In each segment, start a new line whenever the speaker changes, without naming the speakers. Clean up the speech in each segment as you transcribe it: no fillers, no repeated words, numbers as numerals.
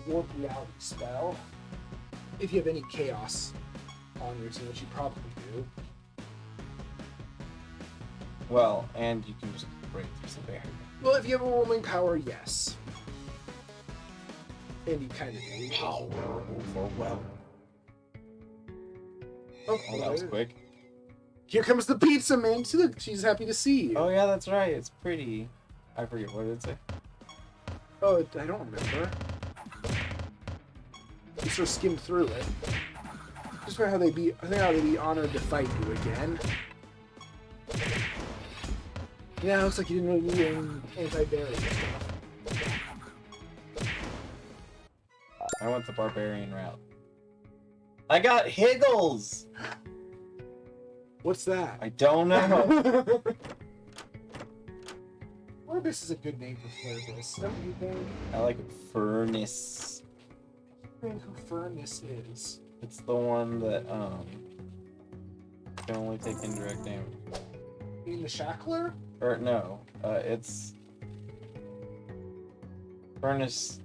warp reality spell. If you have any chaos on your team, which you probably do.
Well, and you can just break through the barrier.
Well, if you have overwhelming power, yes. And you kind of do.
Power overwhelm.
Oh,
that was quick.
Here comes the pizza man. See, look, she's happy to see you.
Oh yeah, that's right. It's pretty. I forget what did it say.
Oh, I don't remember. You sort of skimmed through it. Just for how they'd be. I think how they'd be honored to fight you again. Yeah, looks like you didn't really need any anti-barrier stuff.
I went the barbarian route. I got Higgles!
What's that?
I don't know.
Flurbus is a good name for Flurbus, don't you think?
I like Furnace.
I think who Furnace is.
It's the one that can only take indirect damage.
You mean the Shackler?
Or no, it's Furnace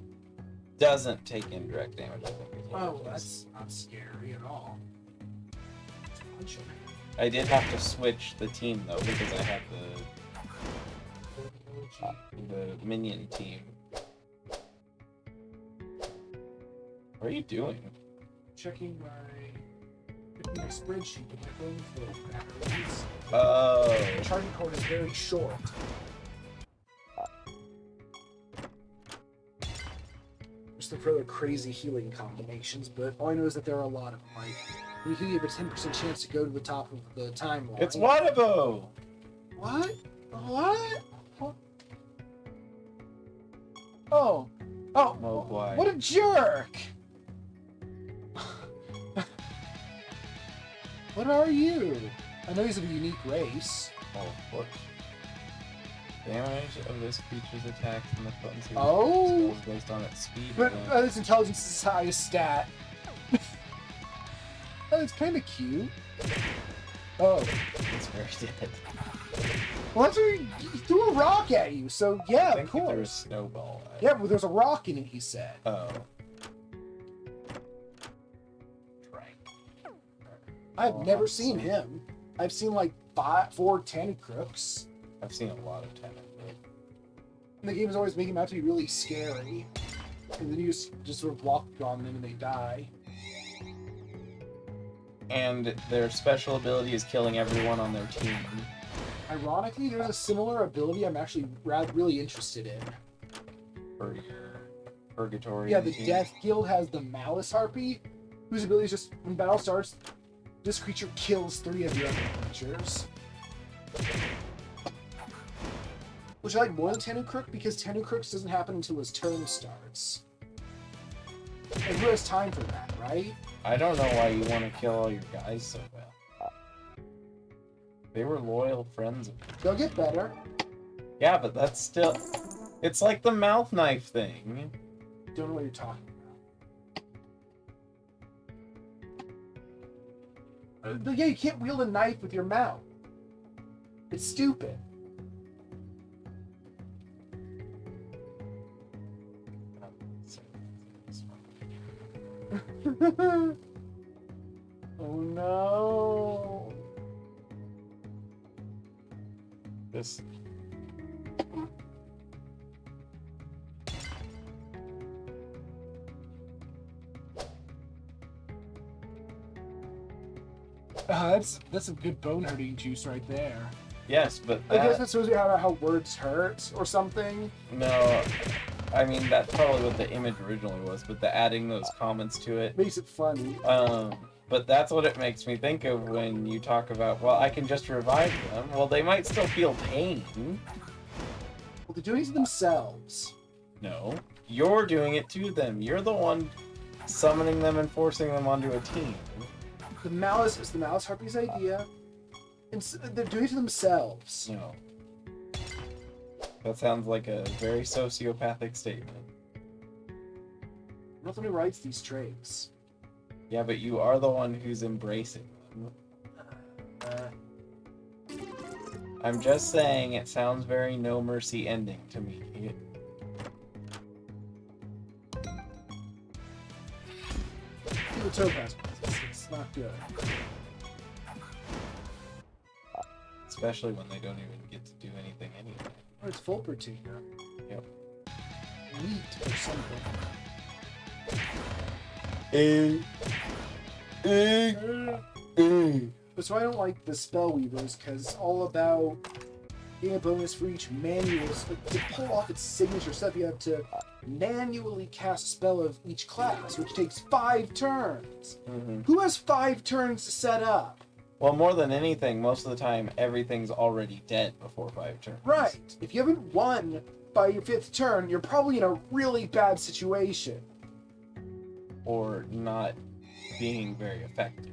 doesn't take indirect damage. I think is what
Oh,
it is.
that's not scary at all. Just punch him.
I did have to switch the team though because I had the minion team. What are you doing?
Checking my spreadsheet with my phone for batteries.
Oh.
The charging cord is very short. Just look for other crazy healing combinations, but all I know is that there are a lot of them. Like, you can give a 10% chance to go to the top of the timeline.
It's Wannabo!
What? What?
Oh. Oh.
Mogwai.
What a jerk!
What are you? I know he's of a unique race.
Oh, what? Damage of this creature's attacks and the potency
Oh.
of its spells based on its speed.
But
and-
his intelligence is his highest stat. Oh, it's kind of cute. Oh.
It's very dead.
Well, that's what he threw a rock at you, so yeah,
I
of
think there was
course.
snowball.
Yeah, well, there's a rock in it, he said.
Oh.
I've
Oh,
never
that's
seen
so-
him. I've seen like 4 Tentacrooks.
I've seen a lot of tenant.
And the games always make him out to be really scary. And then you just sort of walk on them and they die.
And their special ability is killing everyone on their team.
Ironically, there's a similar ability I'm actually really interested in.
For your purgatory.
Yeah, the
team.
Death Guild has the Malice Harpy, whose ability is just, when battle starts, this creature kills 3 of your other creatures. Which I like more than Tentacrook, because Tentacrooks doesn't happen until his turn starts. And who has time for that, right?
I don't know why you want to kill all your guys so well. They were loyal friends of yours.
They'll get better.
Yeah, but that's still... It's like the mouth knife thing.
Don't know what you're talking about. But yeah, you can't wield a knife with your mouth. It's stupid. Oh no.
This...
That's some good bone hurting juice right there.
Yes, but
I guess
that...
that shows you how words hurt or something.
No, I mean, that's probably what the image originally was, but the adding those comments to it...
Makes it funny.
But that's what it makes me think of when you talk about, well, I can just revive them. Well, they might still feel pain.
Well, they're doing it to themselves.
No, you're doing it to them. You're the one summoning them and forcing them onto a team.
The Malice is the Malice Harpy's idea. And they're doing it to themselves.
No. That sounds like a very sociopathic statement.
I'm not the one who writes these traits.
Yeah, but you are the one who's embracing them. I'm just saying it sounds very no mercy ending to me.
the Topaz ones. It's not good.
Especially when they don't even get to do anything anyway.
Or it's full Pratina.
Yep.
Wheat or something. That's why I don't like the Spellweavers, because it's all about getting a bonus for each manual. To pull off its signature stuff, you have to manually cast a spell of each class, which takes 5 turns.
Mm-hmm.
Who has 5 turns to set up?
Well, more than anything, most of the time, everything's already dead before 5 turns.
Right. If you haven't won by your 5th turn, you're probably in a really bad situation.
Or not being very effective.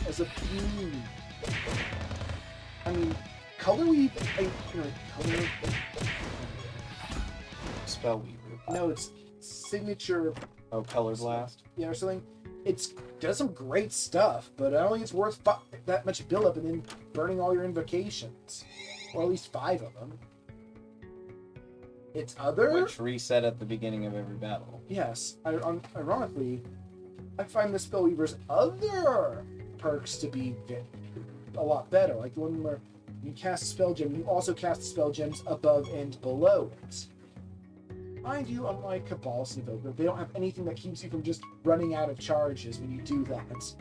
As a beam. I mean, Color Weave... Color...
Spellweaver.
No, it's signature...
Oh, Color Blast?
Yeah, or something. It does some great stuff, but I don't think it's worth that much build-up and then burning all your invocations. Or at least 5 of them. It's other...
Which reset at the beginning of every battle.
Yes. Ironically, I find the Spellweaver's other perks to be a lot better. Like the one where you cast a spell gem, you also cast the spell gems above and below it. Mind you, unlike Cabalist and Evoker, they don't have anything that keeps you from just running out of charges when you do that.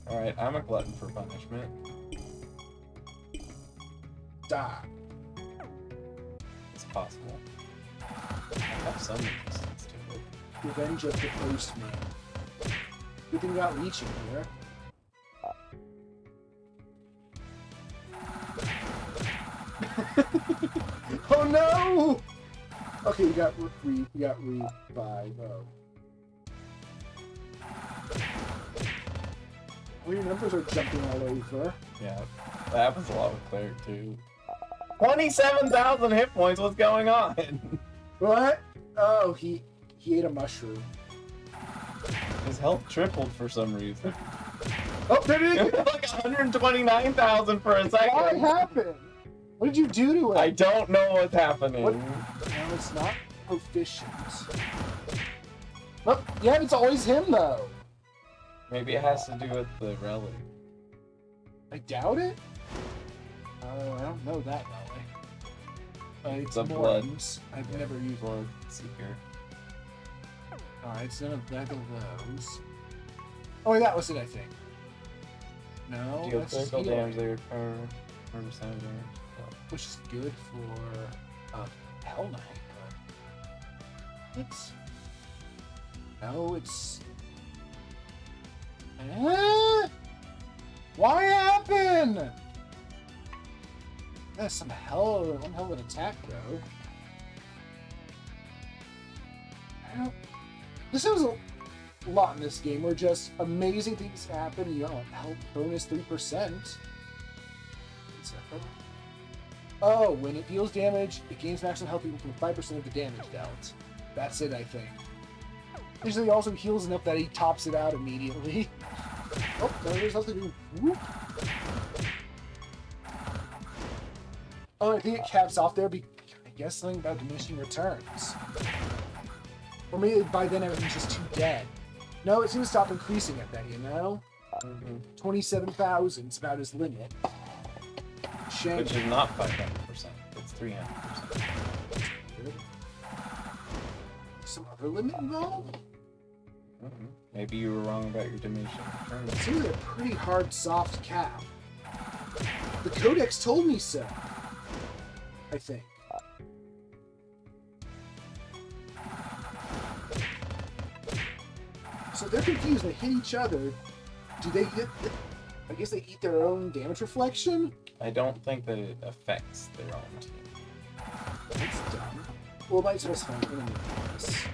Alright, I'm a glutton for punishment.
Die.
It's possible. I have some resistance to it.
Revenge of the Postman. Good thing we got Leeching here. Oh no! Okay, we got revive. Oh. Well, your numbers are jumping all over.
Yeah, that happens a lot with Cleric too. 27,000 hit points, what's going on?
What? Oh, he ate a mushroom.
His health tripled for some reason.
Oh, there it
It
is!
was like 129,000 for a second.
What happened? What did you do to it?
I don't know what's happening.
What? No, it's not proficient. Oh, yeah, it's always him though.
Maybe it has to do with the relic.
I doubt it. I don't know that relic. It's
The blood.
Morms. I've never used one.
Blood Seeker.
Alright, it's none of those. Oh, wait, that was it, I think. No,
Deal
that's just
critical
healing,
damage, layered power, 100% damage.
which is good for Hell Knight, but it's no, it's why happen? That's one hell of an attack, though. This is a lot in this game where just amazing things happen. You know, health bonus 3%. Oh, when it deals damage, it gains maximum health equal to 5% of the damage dealt. That's it, I think. Usually, he also heals enough that he tops it out immediately. Oh, there's something to do. Whoop. Oh, I think it caps off there. I guess something about diminishing returns. Or maybe by then everything's just too dead. No, it seems to stop increasing at that, you know? 27,000 is about his limit. Shame.
Which is not 500%, it's 300%.
Some other limit involved?
Maybe you were wrong about your diminishing returns.
It seems like a pretty hard, soft cap. The Codex told me so. I think. So they're confused. They hit each other. Do they hit? I guess they eat their own damage reflection?
I don't think that it affects their own team.
That's dumb. Well, it might specify enemy class.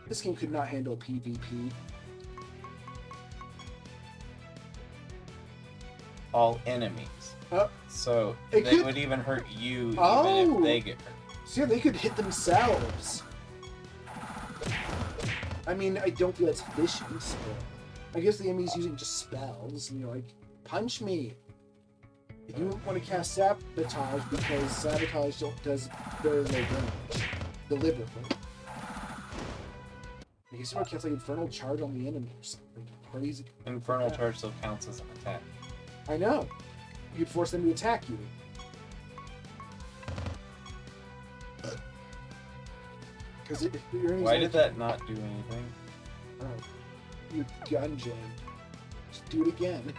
This game could not handle PvP.
All enemies. So
It
they
could-
would even hurt you even
Oh.
if they get hurt.
So yeah, they could hit themselves. I mean, I don't feel it's vicious, but I guess the enemy's using just spells, and you're like, punch me. If you want to cast Sabotage, because Sabotage does very low damage. Deliberately. I guess you want to cast like Infernal Charge on the enemy or something crazy.
Infernal Charge still counts as an attack.
I know. You'd force them to attack you. Because
Why did that not do anything?
Oh, you gun jam. Just do it again.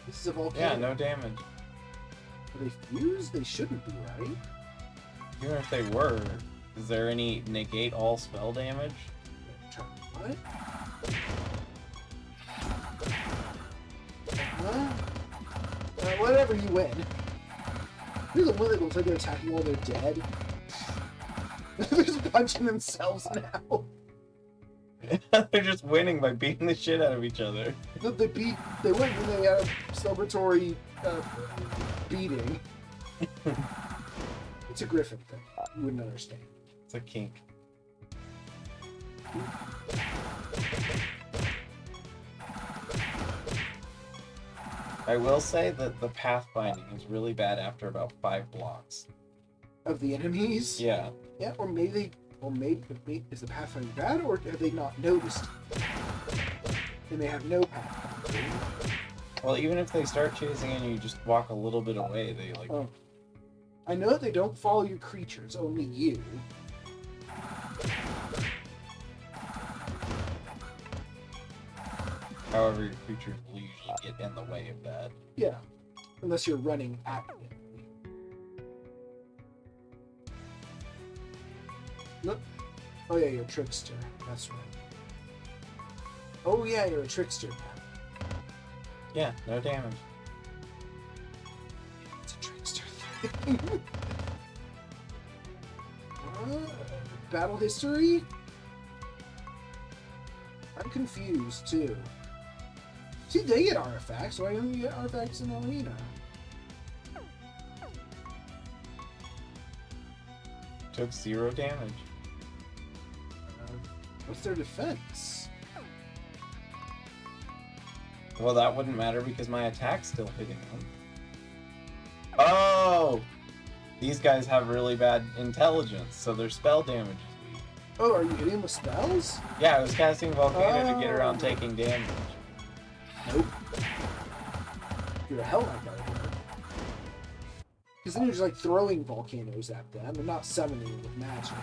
This is a volcano.
Yeah, no damage.
Are they fused? They shouldn't be, right?
Even if they were, is there any negate all spell damage?
What? What? Whatever, you win. You're the one that looks like they're attacking while they're dead. They're just punching themselves now.
They're just winning by beating the shit out of each other.
They win and they had a celebratory beating. It's a Griffin thing. You wouldn't understand.
It's a kink. I will say that the pathfinding is really bad after about 5 blocks.
Of the enemies?
Yeah.
Yeah, or maybe is the pathfinding bad, or have they not noticed? And they have no pathfinding.
Well, even if they start chasing and you just walk a little bit away, they like...
Oh. I know that they don't follow your creatures, only you.
However, your creatures will usually get in the way of that.
Yeah. Unless you're running at it. Nope. Oh yeah, you're a trickster. That's right. Oh yeah, you're a trickster now.
Yeah, no damage.
It's a trickster thing. Battle history? I'm confused too. See, they get artifacts, so I only get artifacts in Arena.
Took 0 damage.
What's their defense?
Well, that wouldn't matter because my attack's still hitting them. Oh! These guys have really bad intelligence, so their spell damage is weak.
Oh, are you hitting with spells?
Yeah, I was casting Volcano to get around taking damage.
Nope. You're a Hell Knight, by the way. Because then you're just like throwing volcanoes at them and not summoning them with magic.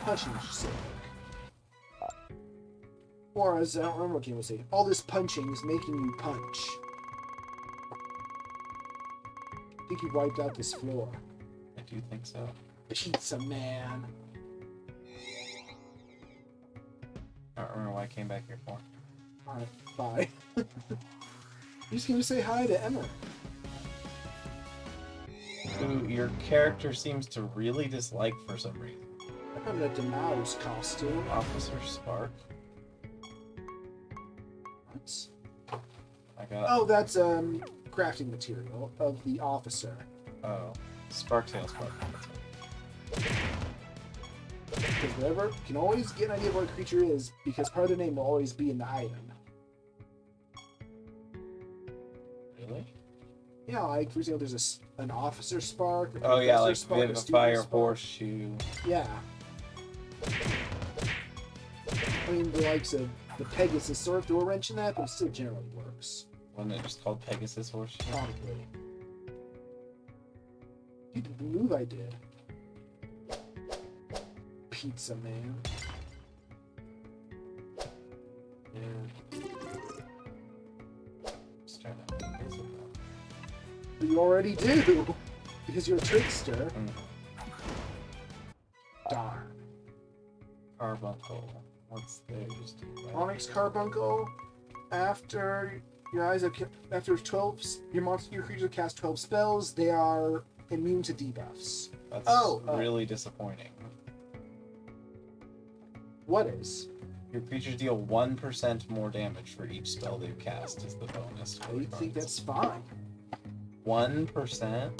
Punching is just sick. Or as I don't remember what game was saying, all this punching is making you punch. I think you wiped out this floor.
I do think so.
Pizza man.
I don't remember why I came back here for.
Alright, bye. You just came to say hi to Emma.
Who your character seems to really dislike for some reason.
I got a Demouse costume.
Officer Spark.
What?
I got.
Oh, that's crafting material of the officer.
Oh. Sparktail Spark. That's right.
Because whatever, you can always get an idea of what a creature is, because part of the name will always be in the item.
Really?
Yeah, like for example, there's an officer spark.
Oh yeah, like
spark, a
Vivify or
student spark.
Horseshoe.
Yeah. I mean, the likes of the Pegasus sort of throw a wrench in that, but it still generally works.
Wasn't it just called Pegasus Horseshoe?
Probably. You did the move I did. Pizza man.
Yeah. Just trying to think this about.
But you already do! Because you're a trickster. Darn.
Carbuncle. What's theirs?
Onyx Carbuncle. After your eyes have after 12, your creature cast 12 spells, they are immune to debuffs.
That's really disappointing.
What is?
Your creatures deal 1% more damage for each spell they've cast is the bonus.
I think that's fine.
1%?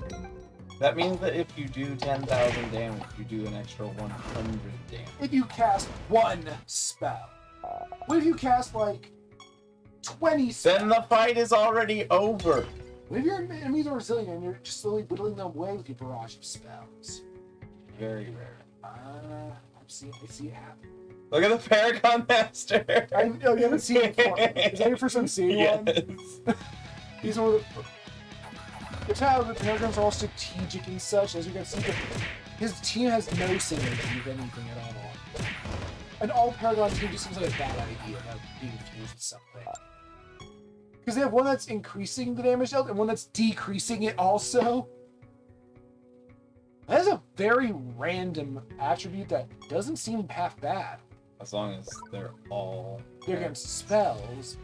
That means that if you do 10,000 damage, you do an extra 100 damage.
If you cast one spell. What if you cast like 20 spells.
Then the fight is already over.
What if your enemies are resilient and you're just slowly whittling them away with your barrage of spells?
Very rare.
I see it happen.
Look at the Paragon Master.
You haven't seen it before. Is that your first time seeing one? He's one of the how the Paragons are all strategic and such, as you can see. His team has no synergy with anything at all. An all Paragon team just seems like a bad idea about being fused with something. Because they have one that's increasing the damage dealt and one that's decreasing it also. That is a very random attribute that doesn't seem half bad.
As long as they're all...
They're against spells.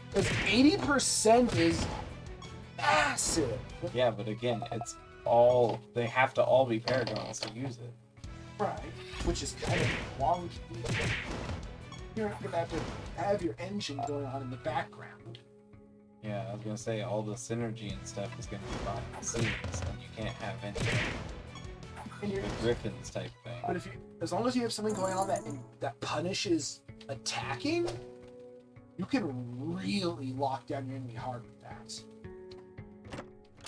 Because 80% is massive.
Yeah, but again, it's all... They have to all be Paragons to use it.
Right. Which is kind of wonky. You're going to have your engine going on in the background.
Yeah, I was going to say, all the synergy and stuff is going to be behind the scenes, and you can't have any... The Griffins type thing.
But as long as you have something going on that punishes attacking, you can really lock down your enemy hard with that.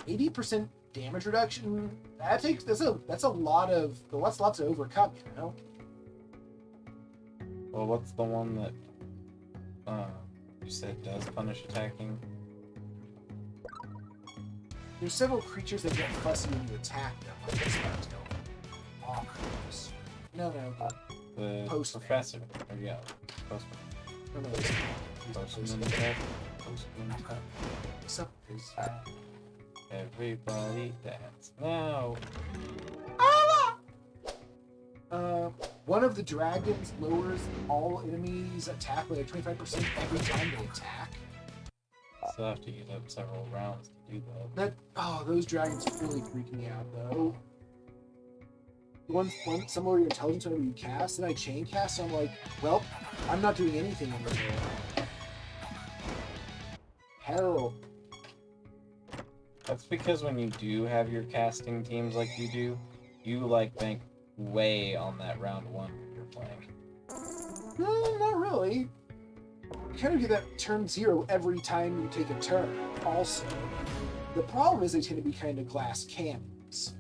80% damage reduction. That's a lot to overcome. You know.
Well, what's the one that you said does punish attacking?
There's several creatures that get fussy when you attack them. Like this one's going. No,
The
Postman.
Professor. Or yeah, Postman.
no,
Postman attack. Postman attack.
What's is
Everybody dance now.
one of the dragons lowers all enemies' attack by like 25% every time they attack.
Still have to use up several rounds to do that.
Those dragons really freak me out though. Some lower your intelligence whenever you cast, and I chain cast, so I'm like, well, I'm not doing anything anymore. Harold.
That's because when you do have your casting teams like you do, you like bank way on that round one when you're playing.
No, not really. You kind of get that turn 0 every time you take a turn, also. The problem is they tend to be kind of glass cannons.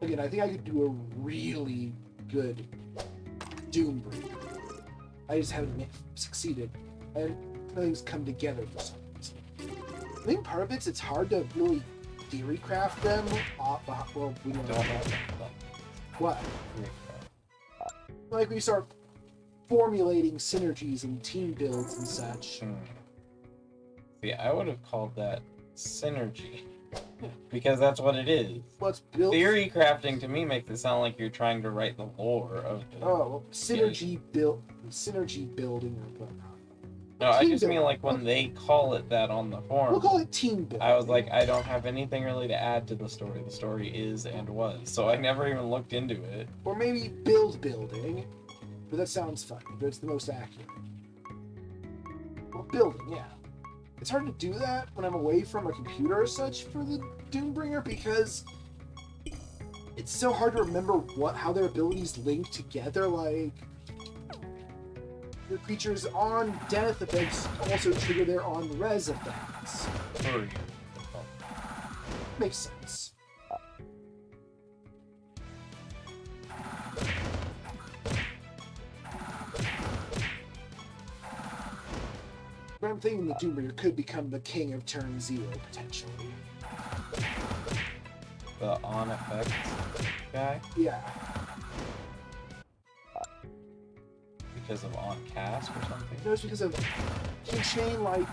Again, I think I could do a really good Doombreaker. I just haven't succeeded. And things come together for some reason. I think part of it's hard to really theory craft them. Well, we don't know about that. What? Like when you start formulating synergies and team builds and such.
See, I would have called that synergy. Because that's what it is.
Well, it's built.
Theory crafting to me makes it sound like you're trying to write the lore of the...
Synergy building or whatnot.
No, I
Team
just mean
building.
like when they call it that on the forum.
We'll call it team building.
I was like, I don't have anything really to add to the story. The story is and was. So I never even looked into it.
Or maybe building. But that sounds funny, but it's the most accurate. Well, building, yeah. It's hard to do that when I'm away from a computer or such for the Doombringer because it's so hard to remember how their abilities link together. Like, your creatures on death effects also trigger their on res effects. Makes sense. But I'm thinking the Doombringer could become the king of turn 0 potentially.
The on effect guy?
Yeah.
Because of on cast or something?
No, it's because of you can chain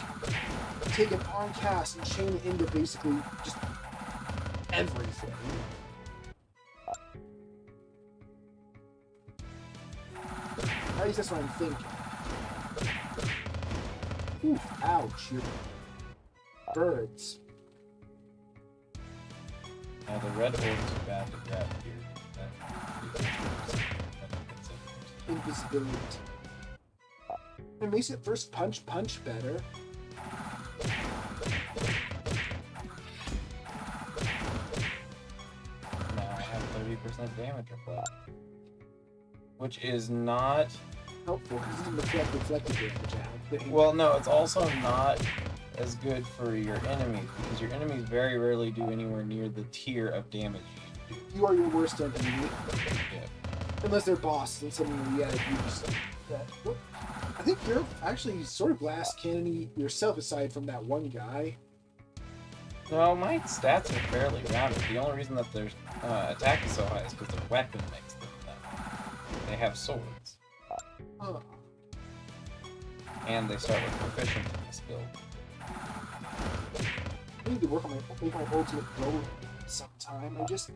take an on cast and chain it into basically just everything. At least that's what I'm thinking. Oof, ouch, your birds.
Now the red orbs are bad to grab here.
Invisibility. It makes it first punch better.
damage reflect. Which is not...
Helpful, because it's reflected damage out.
Well, no, it's also not as good for your enemies, because your enemies very rarely do anywhere near the tier of damage you do.
You are your worst enemy.
Yeah.
Unless they're boss, then suddenly, yeah, you just... Well, I think you're actually sort of glass cannon yourself, aside from that one guy.
No, my stats are fairly rounded. The only reason that their attack is so high is because their weapon makes them that. They have swords.
Huh.
And they start with proficient in this build.
I need to work on my ultimate goal sometime. I'm just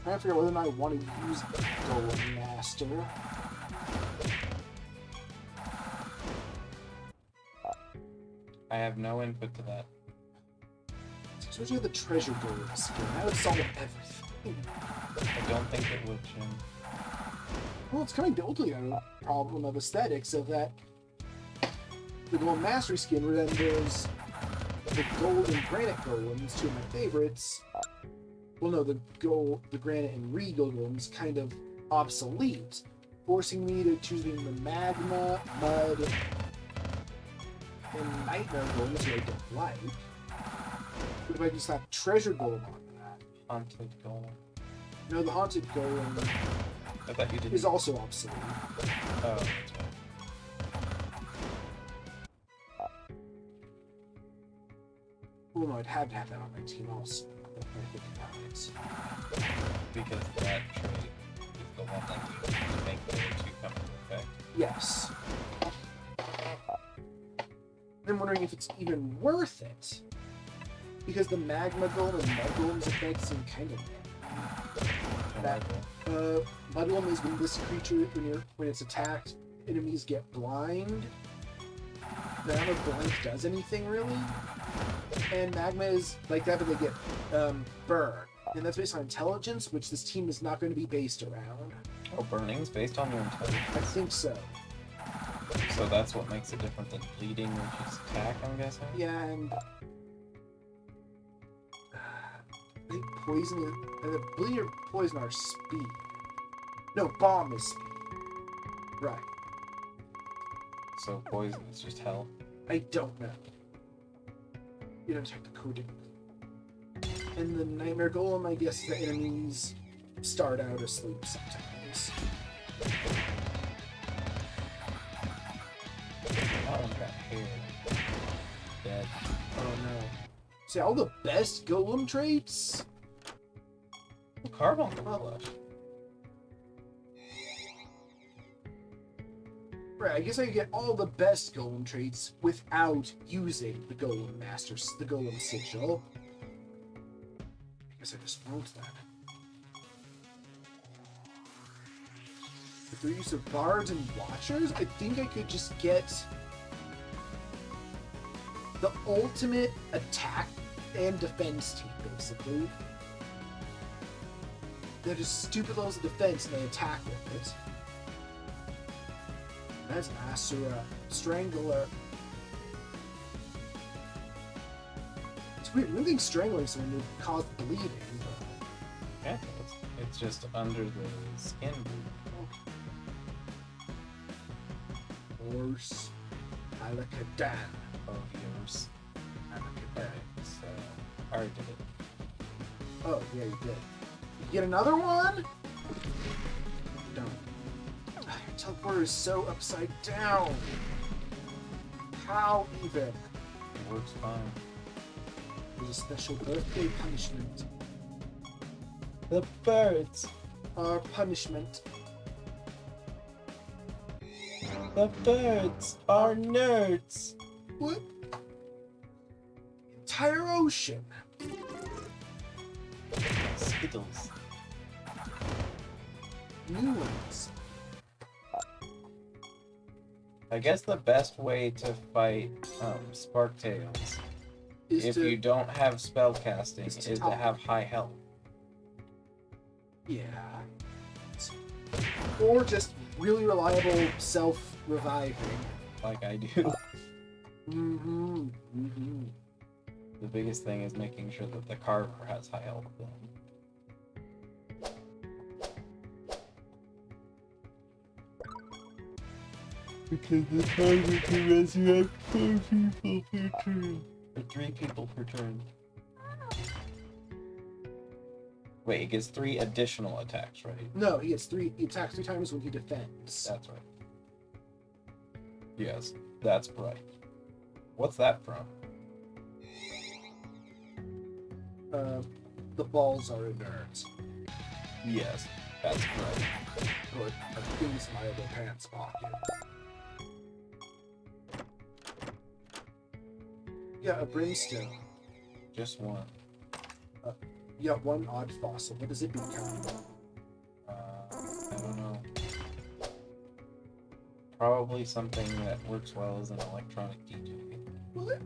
trying to figure out whether or not I want to use Golem Master.
I have no input to that.
Especially with the treasure golem skin. That would solve everything.
I don't think it would, Jim.
Well, it's kind of ultimately a problem of aesthetics of that the Golem Mastery skin renders the gold and granite golems, two of my favorites. Well, no, the granite and regal golems kind of obsolete, forcing me to choose between the magma, mud, and nightmare golems, who I don't like. What if I just have treasure golem on that?
Haunted golem.
No, the haunted golem
I thought you did.
is also obsolete.
Oh, that's right.
Well, no, I'd have to have that on my team also. If I think about it.
Because that trait is the one that you make the two come into effect.
Yes. I'm wondering if it's even worth it. Because the magma golem and mud golem's effects seem kind of that. Mud golem is when this creature, when it's attacked, enemies get blind. None of blind does anything really. And magma is like that, but they get burned. And that's based on intelligence, which this team is not going to be based around.
Oh, burning's based on your intelligence.
I think so.
So that's what makes it different than bleeding, which is attack, I'm guessing?
Yeah, and I think poison is, the bleeding or poison are speed. No, bomb is speed. Right.
So poison is just hell.
I don't know. You don't check the coding. And the Nightmare Golem, I guess the enemies start out asleep sometimes.
That one got hair. Dead.
Oh no. See, all the best Golem traits?
Carbuncle flush.
Right, I guess I could get all the best Golem traits without using the Golem Master, the Golem Sigil. I guess I just wrote that. With the use of Bards and Watchers, I think I could just get the ultimate attack and defense team, basically. They're just stupid levels of defense and they attack with it. That's an Asura Strangler. It's weird. I don't think strangling someone would cause bleeding, but...
Yeah, it's just under the skin.
Horse. Alakadan.
Of yours.
Alakadan.
So, I already did it.
Oh, yeah, you did. You get another one? Don't. Your teleporter is so upside down. How even?
It works fine.
There's a special birthday punishment.
The birds.
Our punishment.
The birds are nerds.
What? Entire ocean.
Skittles.
New ones.
I guess the best way to fight Sparktails, if you don't have spell casting, is to have high health.
Yeah. Or just really reliable self-reviving.
Like I do.
Mm-hmm. Mm-hmm.
The biggest thing is making sure that the carver has high health. Because the timer can resurrect 4 people per turn. Or 3 people per turn. Wait, he gets 3 additional attacks, right?
No, he attacks 3 times when he defends.
That's right. Yes, that's right. What's that from?
The balls are inert.
Yes, that's right.
Good. A thing's in my other pants pocket. Yeah, a brimstone.
Just one.
Yeah, 1 odd fossil. What does it become?
I don't know. Probably something that works well as an electronic DJ.
What?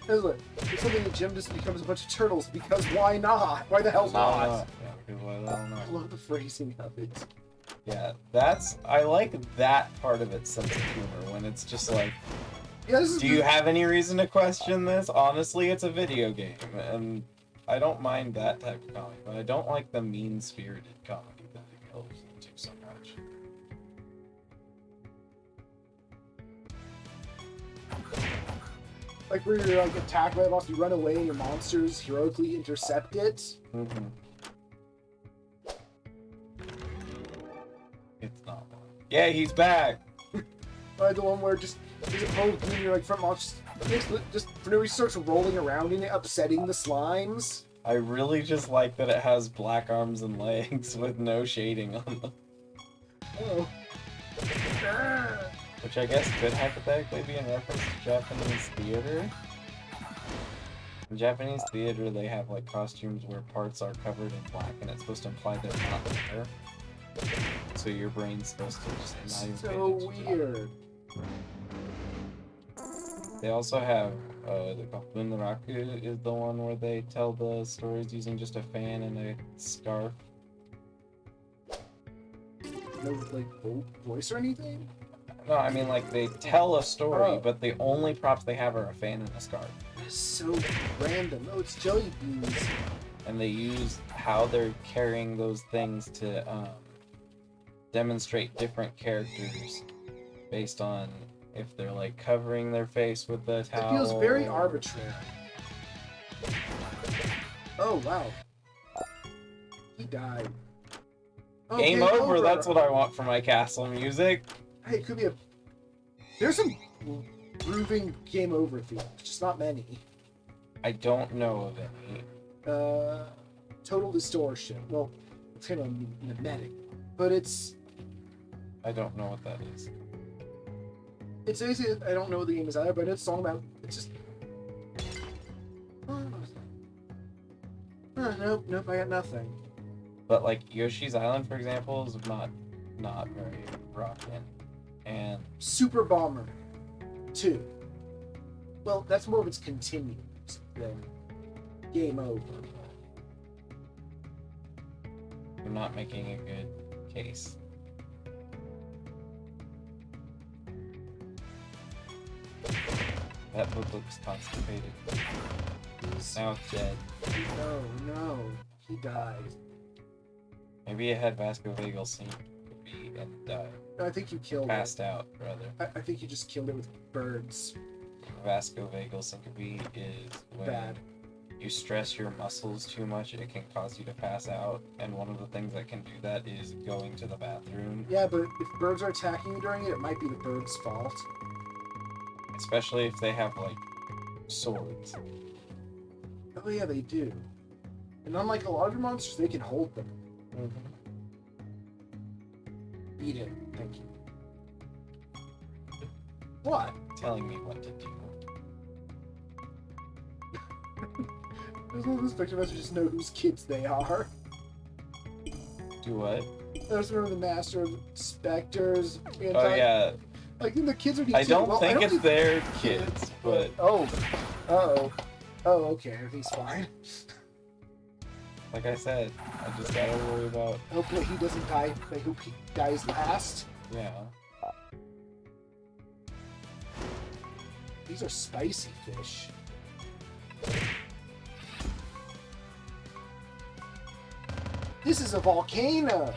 Look, it's something that Jim just becomes a bunch of turtles because why not? Why the hell not?
Yeah, because why the hell
I
not?
love the phrasing of it.
Yeah, I like that part of its sense of humor when it's just like,
Yeah, this is
do you have any reason to question this? Honestly, it's a video game, and I don't mind that type of comedy, but I don't like the mean-spirited comedy that it goes into so much.
like where you're like attacked by the boss, you run away, and your monsters heroically intercept it.
Mm-hmm. It's not one. Yeah, he's back!
Like the one where just there's a pole and your like front monster just for no reason starts rolling around in it, upsetting the slimes.
I really just like that it has black arms and legs with no shading on them.
Oh.
Which I guess could hypothetically be in reference to Japanese theater. In Japanese theater, they have like costumes where parts are covered in black, and it's supposed to imply they're not there. So your brain's supposed to just not even pay
So
attention to that.
weird.
They also have the Bunraku is the one where they tell the stories using just a fan and a scarf.
No like voice or anything?
No, I mean like they tell a story,
Oh.
but the only props they have are a fan and a scarf.
It's so random. Oh, it's jelly beans.
And they use how they're carrying those things to demonstrate different characters based on if they're like covering their face with the towel.
It feels very arbitrary. Oh wow. He died. Oh,
Game over, that's what I want for my castle music.
Hey, it could be a. There's some grooving game over themes, just not many.
I don't know of any.
Total distortion. Well, it's kind of mimetic, but it's
I don't know what that is.
basically I don't know what the game is either, but it's a song about it's just. Nope, I got nothing.
But like Yoshi's Island, for example, is not very rockin'. And
Super Bomber 2. Well, that's more of its continuance than game over.
you're not making a good case. That book looks constipated. Now it's dead.
No, he died.
Maybe it had vascuvagal syncope and died.
No, I think you killed
Passed
it.
out, rather.
I think you just killed it with birds.
Vascuvagal syncope is when
Bad.
you stress your muscles too much, it can cause you to pass out. And one of the things that can do that is going to the bathroom.
Yeah, but if birds are attacking you during it, it might be the bird's fault.
Especially if they have, like, swords.
Oh yeah, they do. And unlike a lot of your monsters, they can hold them. Eat it. Thank you. What?
Telling me what to do.
There's one of those picture messages know whose kids they are.
Do what?
There's one of the Master of Specters.
Oh, yeah.
Like, the kids are
I don't think it's their kids, but
Oh, okay, everything's fine.
like I said, I just gotta worry about,
I hope that he doesn't die. I hope he dies last.
yeah.
These are spicy fish. This is a volcano.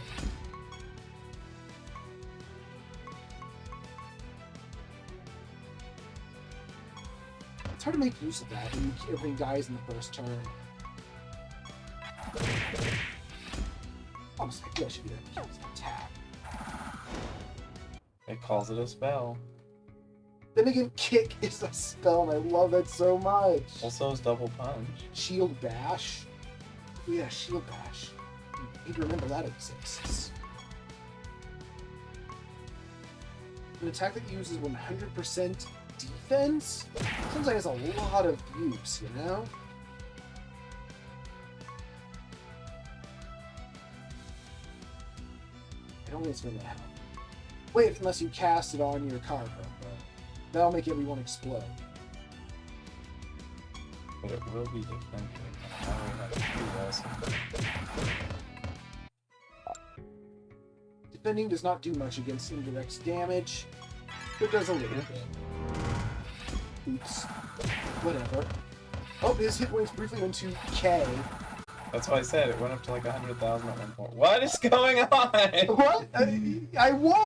It's hard to make use of that when everything dies in the first turn. Honestly, I feel I should be able to use an attack.
It calls it a spell.
Then again, kick is a spell, and I love that so much.
Also is double punch.
Shield bash. Oh, yeah, shield bash. I need to remember that exists. An attack that uses 100% defense? Seems like it's a lot of use, you know? I don't think it's going to help. Wait, unless you cast it on your Cardbuncle. That'll make everyone explode.
But it will be defending. Now we have to do also.
Defending does not do much against indirect damage. It does a little bit. Oops. Whatever. Oh, his hit points briefly went to K.
That's why I said it went up to like 100,000 at one point. What is going on?
What? I won!